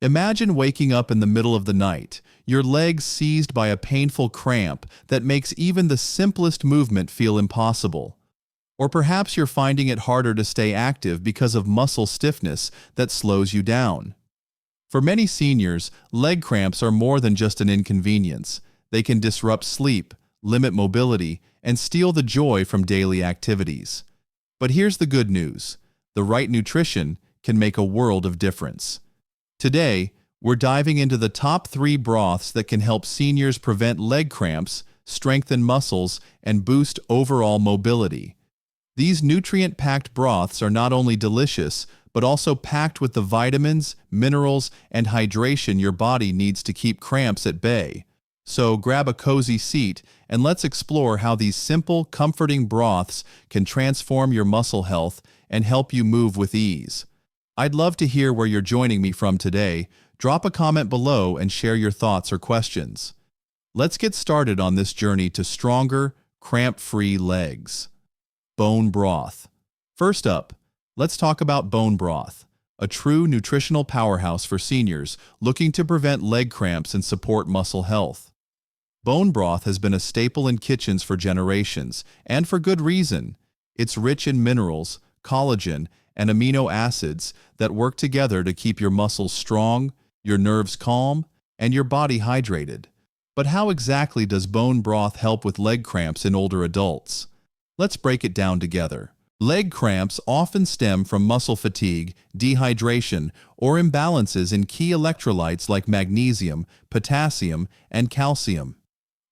Imagine waking up in the middle of the night, your legs seized by a painful cramp that makes even the simplest movement feel impossible. Or perhaps you're finding it harder to stay active because of muscle stiffness that slows you down. For many seniors, leg cramps are more than just an inconvenience. They can disrupt sleep, limit mobility, and steal the joy from daily activities. But here's the good news. The right nutrition can make a world of difference. Today, we're diving into the top 3 broths that can help seniors prevent leg cramps, strengthen muscles, and boost overall mobility. These nutrient-packed broths are not only delicious, but also packed with the vitamins, minerals, and hydration your body needs to keep cramps at bay. So grab a cozy seat and let's explore how these simple, comforting broths can transform your muscle health and help you move with ease. I'd love to hear where you're joining me from today. Drop a comment below and share your thoughts or questions. Let's get started on this journey to stronger, cramp-free legs. Bone broth. First up, let's talk about bone broth, a true nutritional powerhouse for seniors looking to prevent leg cramps and support muscle health. Bone broth has been a staple in kitchens for generations, and for good reason. It's rich in minerals, collagen, and amino acids that work together to keep your muscles strong, your nerves calm, and your body hydrated. But how exactly does bone broth help with leg cramps in older adults? Let's break it down together. Leg cramps often stem from muscle fatigue, dehydration, or imbalances in key electrolytes like magnesium, potassium, and calcium.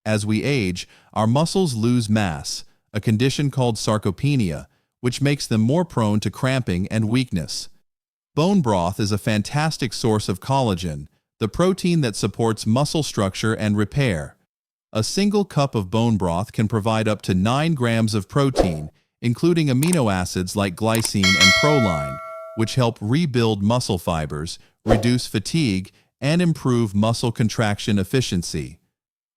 As we age, our muscles lose mass, a condition called sarcopenia, which makes them more prone to cramping and weakness. Bone broth is a fantastic source of collagen, the protein that supports muscle structure and repair. A single cup of bone broth can provide up to 9 grams of protein, including amino acids like glycine and proline, which help rebuild muscle fibers, reduce fatigue, and improve muscle contraction efficiency.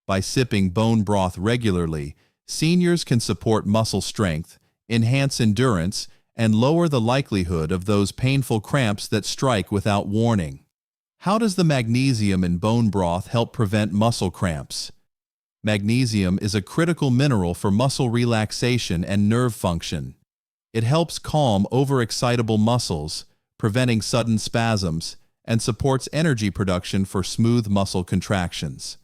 By sipping bone broth regularly, seniors can support muscle strength, enhance endurance, and lower the likelihood of those painful cramps that strike without warning. How does the magnesium in bone broth help prevent muscle cramps? Magnesium is a critical mineral for muscle relaxation and nerve function. It helps calm overexcitable muscles, preventing sudden spasms, and supports energy production for smooth muscle contractions.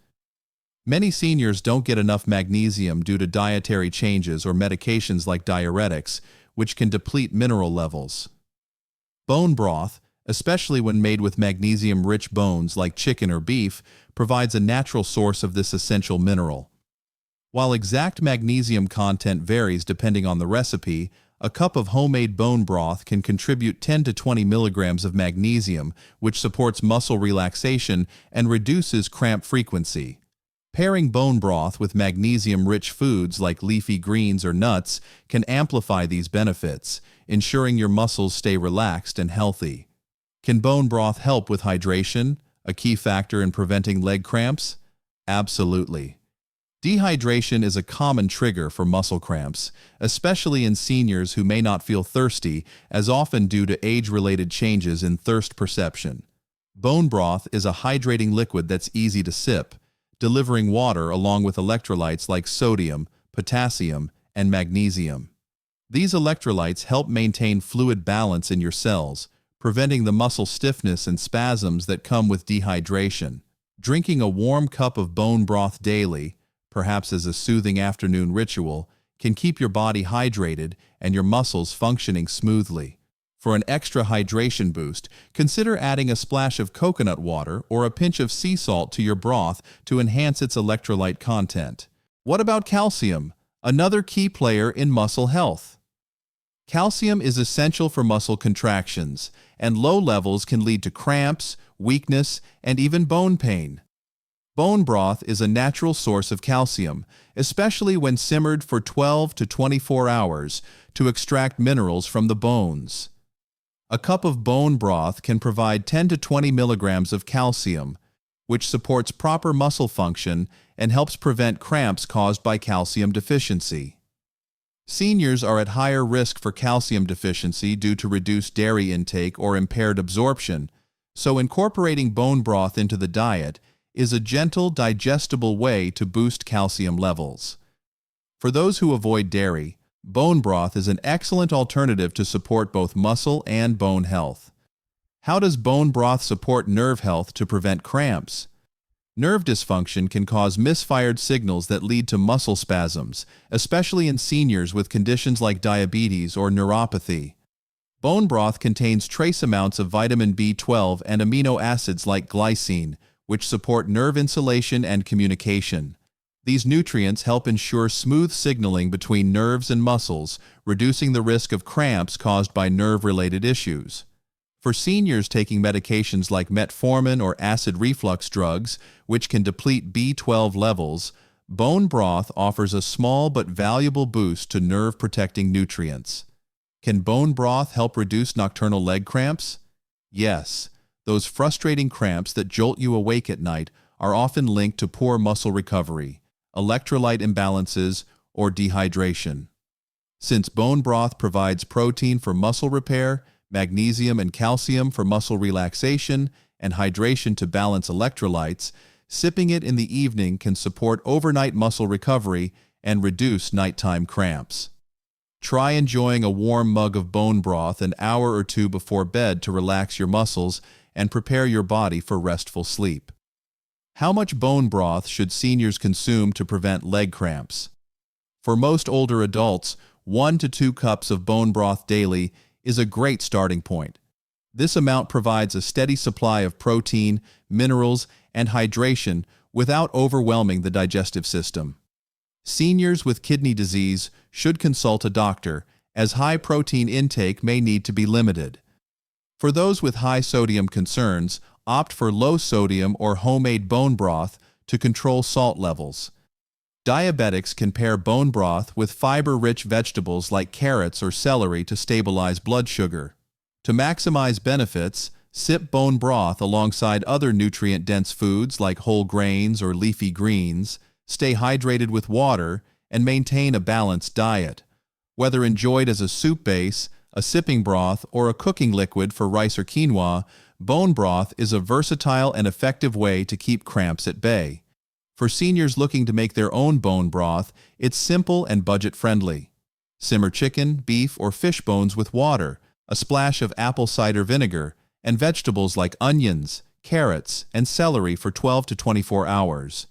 Many seniors don't get enough magnesium due to dietary changes or medications like diuretics, which can deplete mineral levels. Bone broth, especially when made with magnesium-rich bones like chicken or beef, provides a natural source of this essential mineral. While exact magnesium content varies depending on the recipe, a cup of homemade bone broth can contribute 10 to 20 milligrams of magnesium, which supports muscle relaxation and reduces cramp frequency. Pairing bone broth with magnesium-rich foods like leafy greens or nuts can amplify these benefits, ensuring your muscles stay relaxed and healthy. Can bone broth help with hydration, a key factor in preventing leg cramps? Absolutely. Dehydration is a common trigger for muscle cramps, especially in seniors who may not feel thirsty, as often due to age-related changes in thirst perception. Bone broth is a hydrating liquid that's easy to sip, delivering water along with electrolytes like sodium, potassium, and magnesium. These electrolytes help maintain fluid balance in your cells, preventing the muscle stiffness and spasms that come with dehydration. Drinking a warm cup of bone broth daily, perhaps as a soothing afternoon ritual, can keep your body hydrated and your muscles functioning smoothly. For an extra hydration boost, consider adding a splash of coconut water or a pinch of sea salt to your broth to enhance its electrolyte content. What about calcium, another key player in muscle health? Calcium is essential for muscle contractions, and low levels can lead to cramps, weakness, and even bone pain. Bone broth is a natural source of calcium, especially when simmered for 12 to 24 hours to extract minerals from the bones. A cup of bone broth can provide 10 to 20 milligrams of calcium, which supports proper muscle function and helps prevent cramps caused by calcium deficiency. Seniors are at higher risk for calcium deficiency due to reduced dairy intake or impaired absorption, So incorporating bone broth into the diet is a gentle, digestible way to boost calcium levels. For those who avoid dairy, bone broth is an excellent alternative to support both muscle and bone health. How does bone broth support nerve health to prevent cramps? Nerve dysfunction can cause misfired signals that lead to muscle spasms, especially in seniors with conditions like diabetes or neuropathy. Bone broth contains trace amounts of vitamin B12 and amino acids like glycine, which support nerve insulation and communication. These nutrients help ensure smooth signaling between nerves and muscles, reducing the risk of cramps caused by nerve-related issues. For seniors taking medications like metformin or acid reflux drugs, which can deplete B12 levels, bone broth offers a small but valuable boost to nerve-protecting nutrients. Can bone broth help reduce nocturnal leg cramps? Yes. Those frustrating cramps that jolt you awake at night are often linked to poor muscle recovery, electrolyte imbalances, or dehydration. Since bone broth provides protein for muscle repair, magnesium and calcium for muscle relaxation, and hydration to balance electrolytes, sipping it in the evening can support overnight muscle recovery and reduce nighttime cramps. Try enjoying a warm mug of bone broth an hour or two before bed to relax your muscles and prepare your body for restful sleep. How much bone broth should seniors consume to prevent leg cramps? For most older adults, 1 to 2 cups of bone broth daily is a great starting point. This amount provides a steady supply of protein, minerals, and hydration without overwhelming the digestive system. Seniors with kidney disease should consult a doctor, as high protein intake may need to be limited. For those with high sodium concerns, opt for low sodium or homemade bone broth to control salt levels. Diabetics can pair bone broth with fiber-rich vegetables like carrots or celery to stabilize blood sugar. To maximize benefits, sip bone broth alongside other nutrient-dense foods like whole grains or leafy greens, stay hydrated with water, and maintain a balanced diet. Whether enjoyed as a soup base, a sipping broth, or a cooking liquid for rice or quinoa, bone broth is a versatile and effective way to keep cramps at bay. For seniors looking to make their own bone broth, it's simple and budget-friendly. Simmer chicken, beef, or fish bones with water, a splash of apple cider vinegar, and vegetables like onions, carrots, and celery for 12 to 24 hours.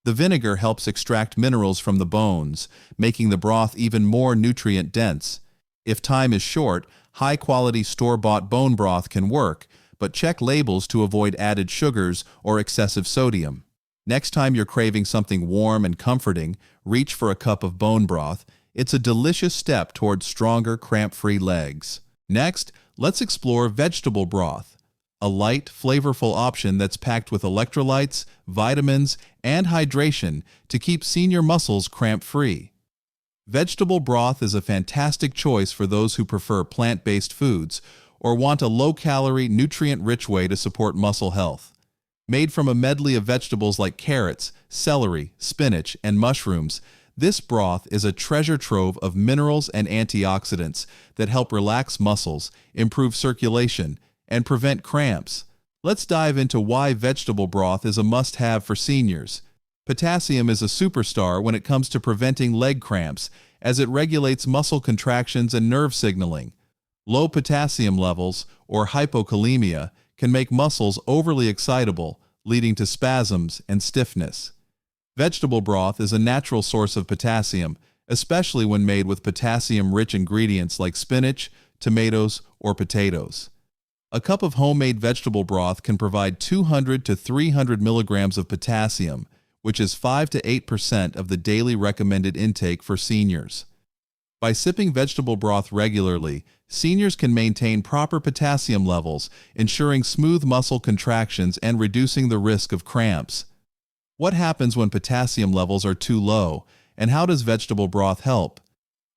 The vinegar helps extract minerals from the bones, making the broth even more nutrient-dense. If time is short, high-quality store-bought bone broth can work, but check labels to avoid added sugars or excessive sodium. Next time you're craving something warm and comforting, reach for a cup of bone broth. It's a delicious step towards stronger, cramp-free legs. Next, let's explore vegetable broth, a light, flavorful option that's packed with electrolytes, vitamins, and hydration to keep senior muscles cramp-free. Vegetable broth is a fantastic choice for those who prefer plant-based foods or want a low-calorie, nutrient-rich way to support muscle health. Made from a medley of vegetables like carrots, celery, spinach, and mushrooms, this broth is a treasure trove of minerals and antioxidants that help relax muscles, improve circulation, and prevent cramps. Let's dive into why vegetable broth is a must-have for seniors. Potassium is a superstar when it comes to preventing leg cramps, as it regulates muscle contractions and nerve signaling. Low potassium levels, or hypokalemia, can make muscles overly excitable, leading to spasms and stiffness. Vegetable broth is a natural source of potassium, especially when made with potassium-rich ingredients like spinach, tomatoes, or potatoes. A cup of homemade vegetable broth can provide 200 to 300 milligrams of potassium, which is 5 to 8% of the daily recommended intake for seniors. By sipping vegetable broth regularly, seniors can maintain proper potassium levels, ensuring smooth muscle contractions and reducing the risk of cramps. What happens when potassium levels are too low, and how does vegetable broth help?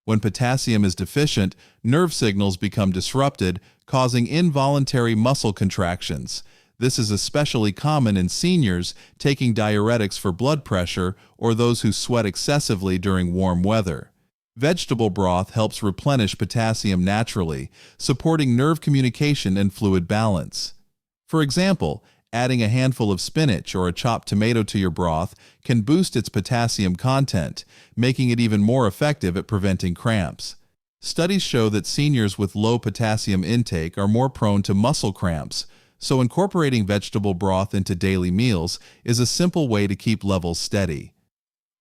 When potassium is deficient, nerve signals become disrupted, causing involuntary muscle contractions. This is especially common in seniors taking diuretics for blood pressure or those who sweat excessively during warm weather. Vegetable broth helps replenish potassium naturally, supporting nerve communication and fluid balance. For example, adding a handful of spinach or a chopped tomato to your broth can boost its potassium content, making it even more effective at preventing cramps. Studies show that seniors with low potassium intake are more prone to muscle cramps, so incorporating vegetable broth into daily meals is a simple way to keep levels steady.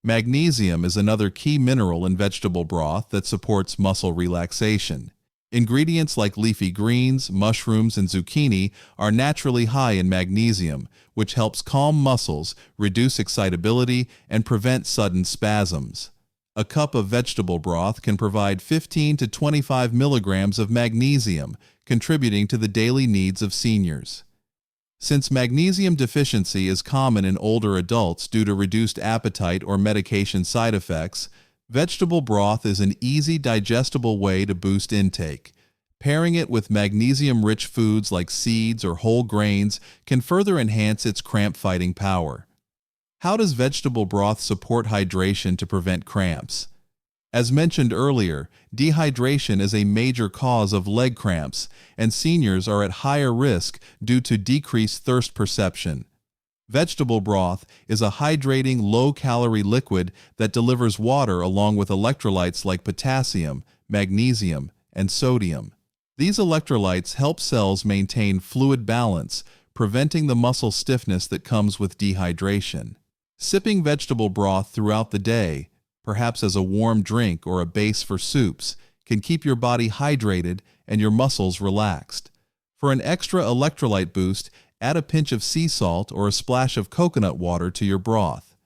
Magnesium is another key mineral in vegetable broth that supports muscle relaxation. Ingredients like leafy greens, mushrooms, and zucchini are naturally high in magnesium, which helps calm muscles, reduce excitability, and prevent sudden spasms. A cup of vegetable broth can provide 15 to 25 milligrams of magnesium, contributing to the daily needs of seniors. Since magnesium deficiency is common in older adults due to reduced appetite or medication side effects, vegetable broth is an easy, digestible way to boost intake. Pairing it with magnesium-rich foods like seeds or whole grains can further enhance its cramp-fighting power. How does vegetable broth support hydration to prevent cramps? As mentioned earlier, dehydration is a major cause of leg cramps, and seniors are at higher risk due to decreased thirst perception. Vegetable broth is a hydrating, low-calorie liquid that delivers water along with electrolytes like potassium, magnesium, and sodium. These electrolytes help cells maintain fluid balance, preventing the muscle stiffness that comes with dehydration. Sipping vegetable broth throughout the day, perhaps as a warm drink or a base for soups, can keep your body hydrated and your muscles relaxed. For an extra electrolyte boost, add a pinch of sea salt or a splash of coconut water to your broth.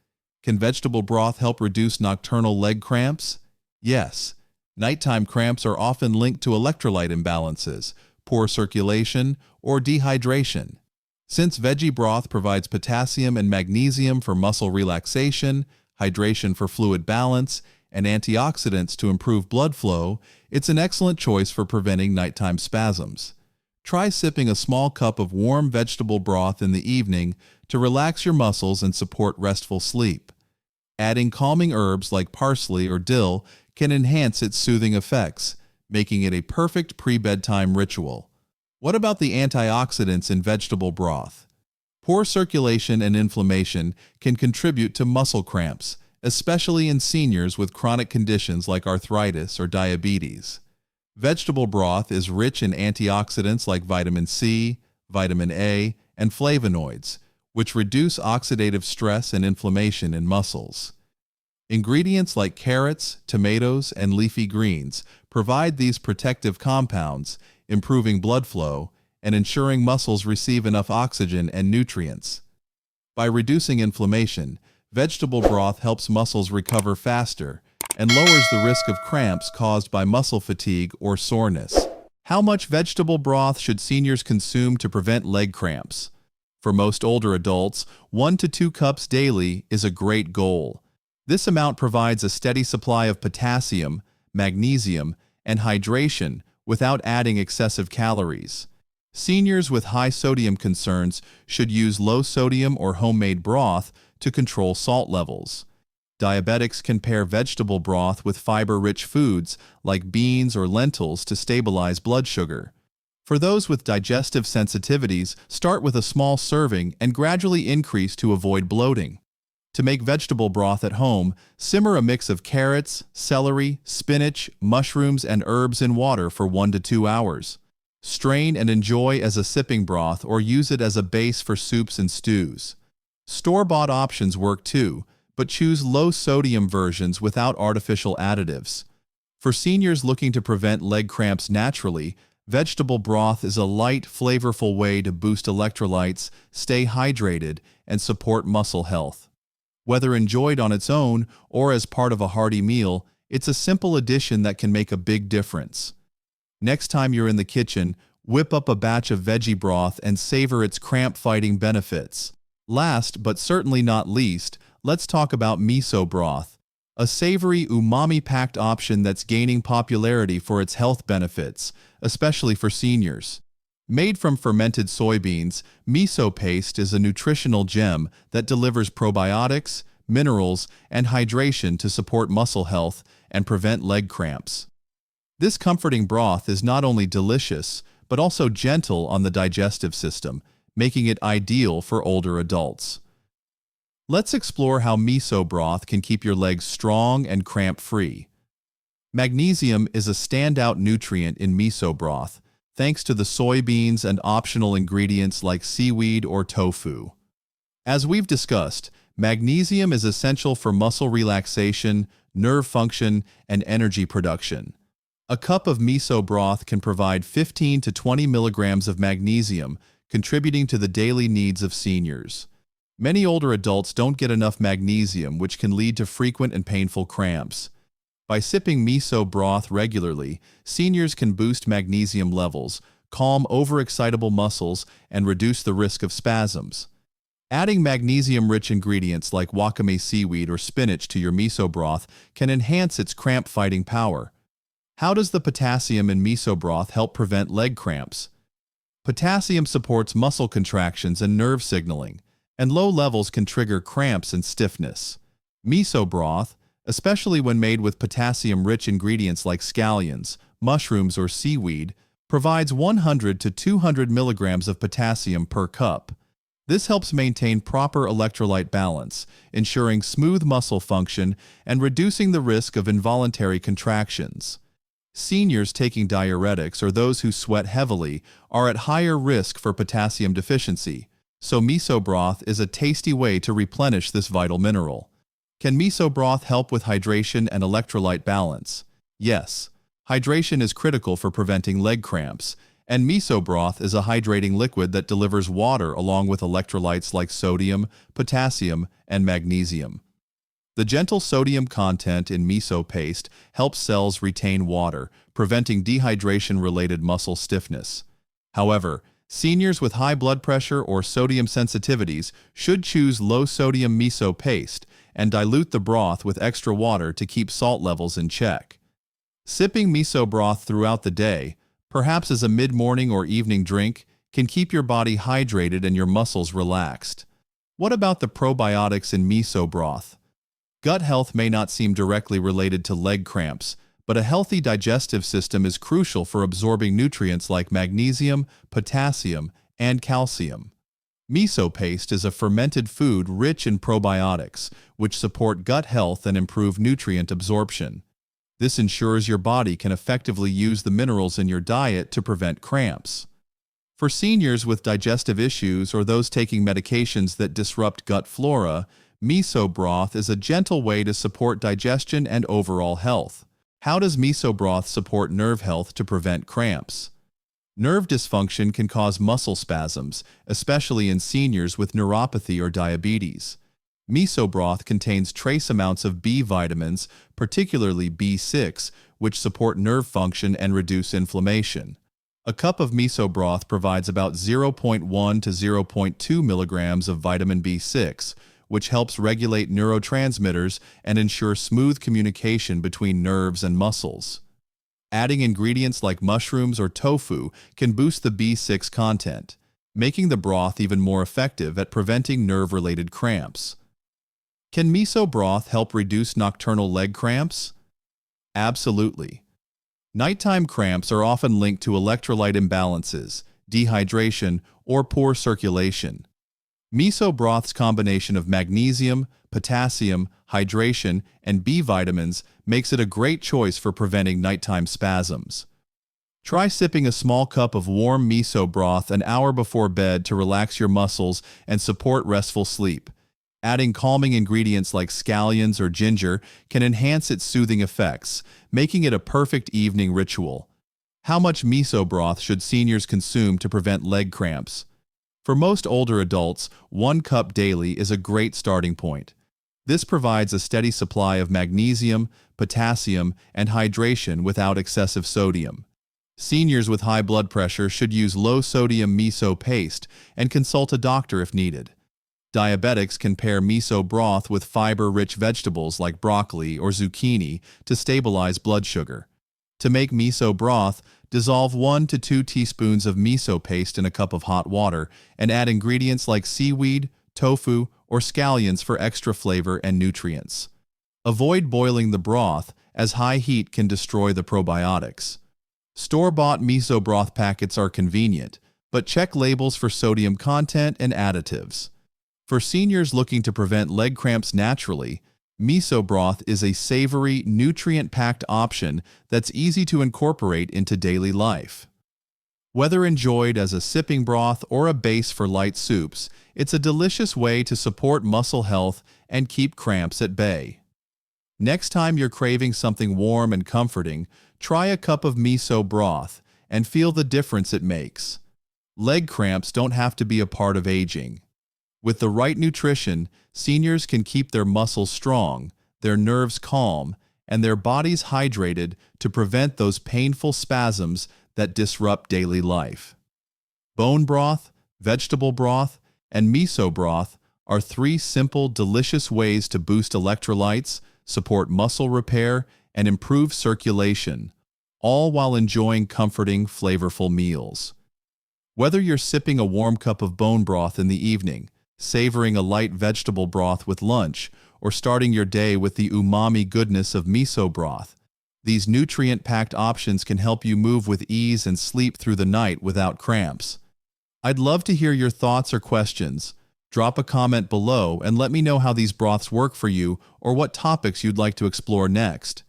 Can vegetable broth help reduce nocturnal leg cramps? Yes. Nighttime cramps are often linked to electrolyte imbalances, poor circulation, or dehydration. Since veggie broth provides potassium and magnesium for muscle relaxation, hydration for fluid balance, and antioxidants to improve blood flow, it's an excellent choice for preventing nighttime spasms. Try sipping a small cup of warm vegetable broth in the evening to relax your muscles and support restful sleep. Adding calming herbs like parsley or dill can enhance its soothing effects, making it a perfect pre-bedtime ritual. What about the antioxidants in vegetable broth? Poor circulation and inflammation can contribute to muscle cramps, especially in seniors with chronic conditions like arthritis or diabetes. Vegetable broth is rich in antioxidants like vitamin C, vitamin A, and flavonoids, which reduce oxidative stress and inflammation in muscles. Ingredients like carrots, tomatoes, and leafy greens provide these protective compounds, improving blood flow and ensuring muscles receive enough oxygen and nutrients. By reducing inflammation, vegetable broth helps muscles recover faster and lowers the risk of cramps caused by muscle fatigue or soreness. How much vegetable broth should seniors consume to prevent leg cramps? For most older adults, 1 to 2 cups daily is a great goal. This amount provides a steady supply of potassium, magnesium, and hydration without adding excessive calories. Seniors with high sodium concerns should use low sodium or homemade broth to control salt levels. Diabetics can pair vegetable broth with fiber-rich foods like beans or lentils to stabilize blood sugar. For those with digestive sensitivities, start with a small serving and gradually increase to avoid bloating. To make vegetable broth at home, simmer a mix of carrots, celery, spinach, mushrooms, and herbs in water for 1 to 2 hours. Strain and enjoy as a sipping broth or use it as a base for soups and stews. Store-bought options work too, but choose low-sodium versions without artificial additives. For seniors looking to prevent leg cramps naturally, vegetable broth is a light, flavorful way to boost electrolytes, stay hydrated, and support muscle health. Whether enjoyed on its own or as part of a hearty meal, it's a simple addition that can make a big difference. Next time you're in the kitchen, whip up a batch of veggie broth and savor its cramp-fighting benefits. Last, but certainly not least, let's talk about miso broth, a savory, umami-packed option that's gaining popularity for its health benefits, especially for seniors. Made from fermented soybeans, miso paste is a nutritional gem that delivers probiotics, minerals, and hydration to support muscle health and prevent leg cramps. This comforting broth is not only delicious, but also gentle on the digestive system, making it ideal for older adults. Let's explore how miso broth can keep your legs strong and cramp-free. Magnesium is a standout nutrient in miso broth, thanks to the soybeans and optional ingredients like seaweed or tofu. As we've discussed, magnesium is essential for muscle relaxation, nerve function, and energy production. A cup of miso broth can provide 15 to 20 milligrams of magnesium, contributing to the daily needs of seniors. Many older adults don't get enough magnesium, which can lead to frequent and painful cramps. By sipping miso broth regularly, seniors can boost magnesium levels, calm overexcitable muscles, and reduce the risk of spasms. Adding magnesium-rich ingredients like wakame seaweed or spinach to your miso broth can enhance its cramp-fighting power. How does the potassium in miso broth help prevent leg cramps? Potassium supports muscle contractions and nerve signaling, and low levels can trigger cramps and stiffness. Miso broth, especially when made with potassium-rich ingredients like scallions, mushrooms, or seaweed, provides 100 to 200 milligrams of potassium per cup. This helps maintain proper electrolyte balance, ensuring smooth muscle function and reducing the risk of involuntary contractions. Seniors taking diuretics or those who sweat heavily are at higher risk for potassium deficiency, so miso broth is a tasty way to replenish this vital mineral. Can miso broth help with hydration and electrolyte balance? Yes, hydration is critical for preventing leg cramps, and miso broth is a hydrating liquid that delivers water along with electrolytes like sodium, potassium, and magnesium. The gentle sodium content in miso paste helps cells retain water, preventing dehydration-related muscle stiffness. However, seniors with high blood pressure or sodium sensitivities should choose low-sodium miso paste and dilute the broth with extra water to keep salt levels in check. Sipping miso broth throughout the day, perhaps as a mid-morning or evening drink, can keep your body hydrated and your muscles relaxed. What about the probiotics in miso broth? Gut health may not seem directly related to leg cramps, but a healthy digestive system is crucial for absorbing nutrients like magnesium, potassium, and calcium. Miso paste is a fermented food rich in probiotics, which support gut health and improve nutrient absorption. This ensures your body can effectively use the minerals in your diet to prevent cramps. For seniors with digestive issues or those taking medications that disrupt gut flora, miso broth is a gentle way to support digestion and overall health. How does miso broth support nerve health to prevent cramps? Nerve dysfunction can cause muscle spasms, especially in seniors with neuropathy or diabetes. Miso broth contains trace amounts of B vitamins, particularly B6, which support nerve function and reduce inflammation. A cup of miso broth provides about 0.1 to 0.2 milligrams of vitamin B6, which helps regulate neurotransmitters and ensure smooth communication between nerves and muscles. Adding ingredients like mushrooms or tofu can boost the B6 content, making the broth even more effective at preventing nerve-related cramps. Can miso broth help reduce nocturnal leg cramps? Absolutely. Nighttime cramps are often linked to electrolyte imbalances, dehydration, or poor circulation. Miso broth's combination of magnesium, potassium, hydration, and B vitamins makes it a great choice for preventing nighttime spasms. Try sipping a small cup of warm miso broth an hour before bed to relax your muscles and support restful sleep. Adding calming ingredients like scallions or ginger can enhance its soothing effects, making it a perfect evening ritual. How much miso broth should seniors consume to prevent leg cramps? For most older adults, 1 cup daily is a great starting point. This provides a steady supply of magnesium, potassium, and hydration without excessive sodium. Seniors with high blood pressure should use low-sodium miso paste and consult a doctor if needed. Diabetics can pair miso broth with fiber-rich vegetables like broccoli or zucchini to stabilize blood sugar. To make miso broth, dissolve 1 to 2 teaspoons of miso paste in a cup of hot water and add ingredients like seaweed, tofu, or scallions for extra flavor and nutrients. Avoid boiling the broth, as high heat can destroy the probiotics. Store-bought miso broth packets are convenient, but check labels for sodium content and additives. For seniors looking to prevent leg cramps naturally, miso broth is a savory, nutrient-packed option that's easy to incorporate into daily life. Whether enjoyed as a sipping broth or a base for light soups, it's a delicious way to support muscle health and keep cramps at bay. Next time you're craving something warm and comforting, try a cup of miso broth and feel the difference it makes. Leg cramps don't have to be a part of aging. With the right nutrition, seniors can keep their muscles strong, their nerves calm, and their bodies hydrated to prevent those painful spasms that disrupt daily life. Bone broth, vegetable broth, and miso broth are 3 simple, delicious ways to boost electrolytes, support muscle repair, and improve circulation, all while enjoying comforting, flavorful meals. Whether you're sipping a warm cup of bone broth in the evening, savoring a light vegetable broth with lunch, or starting your day with the umami goodness of miso broth, these nutrient-packed options can help you move with ease and sleep through the night without cramps. I'd love to hear your thoughts or questions. Drop a comment below and let me know how these broths work for you or what topics you'd like to explore next.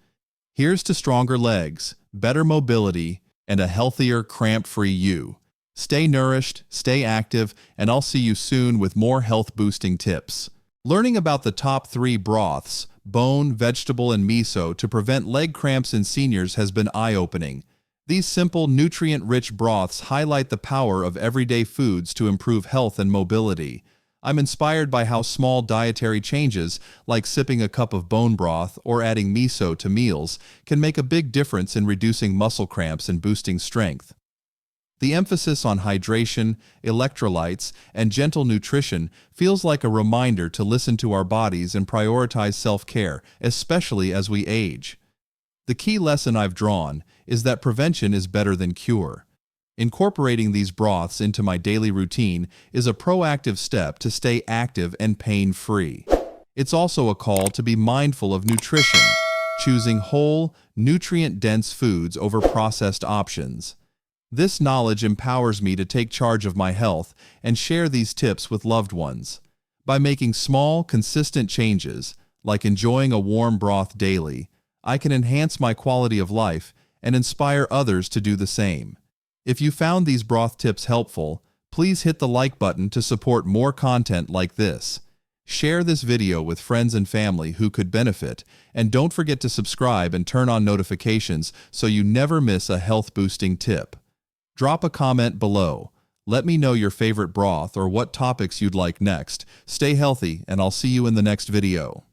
Here's to stronger legs, better mobility, and a healthier, cramp-free you. Stay nourished, stay active, and I'll see you soon with more health-boosting tips. Learning about the top 3 broths, bone, vegetable, and miso to prevent leg cramps in seniors has been eye-opening. These simple, nutrient-rich broths highlight the power of everyday foods to improve health and mobility. I'm inspired by how small dietary changes, like sipping a cup of bone broth or adding miso to meals, can make a big difference in reducing muscle cramps and boosting strength. The emphasis on hydration, electrolytes, and gentle nutrition feels like a reminder to listen to our bodies and prioritize self-care, especially as we age. The key lesson I've drawn is that prevention is better than cure. Incorporating these broths into my daily routine is a proactive step to stay active and pain-free. It's also a call to be mindful of nutrition, choosing whole, nutrient-dense foods over processed options. This knowledge empowers me to take charge of my health and share these tips with loved ones. By making small, consistent changes, like enjoying a warm broth daily, I can enhance my quality of life and inspire others to do the same. If you found these broth tips helpful, please hit the like button to support more content like this. Share this video with friends and family who could benefit, and don't forget to subscribe and turn on notifications so you never miss a health-boosting tip. Drop a comment below. Let me know your favorite broth or what topics you'd like next. Stay healthy, and I'll see you in the next video.